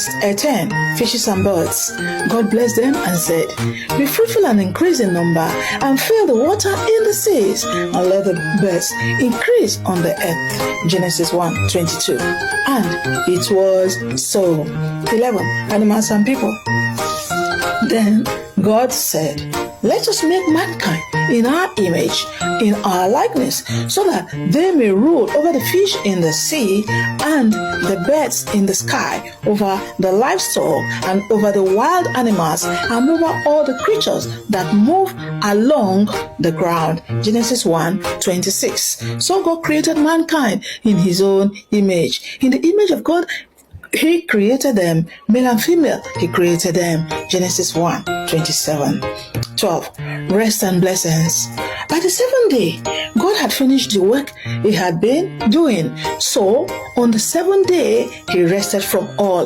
10, fishes and birds. God blessed them and said, "Be fruitful and increase in number, and fill the water in the seas, and let the birds increase on the earth." Genesis 1:22. And it was so. 11, animals and people. Then God said, "Let us make mankind in our image, in our likeness, so that they may rule over the fish in the sea, and the birds in the sky, over the livestock, and over the wild animals, and over all the creatures that move along the ground." Genesis 1:26. So God created mankind in his own image. In the image of God, he created them, male and female, he created them. Genesis 1:27. 12. Rest and blessings. By the seventh day, God had finished the work he had been doing. So, on the seventh day, he rested from all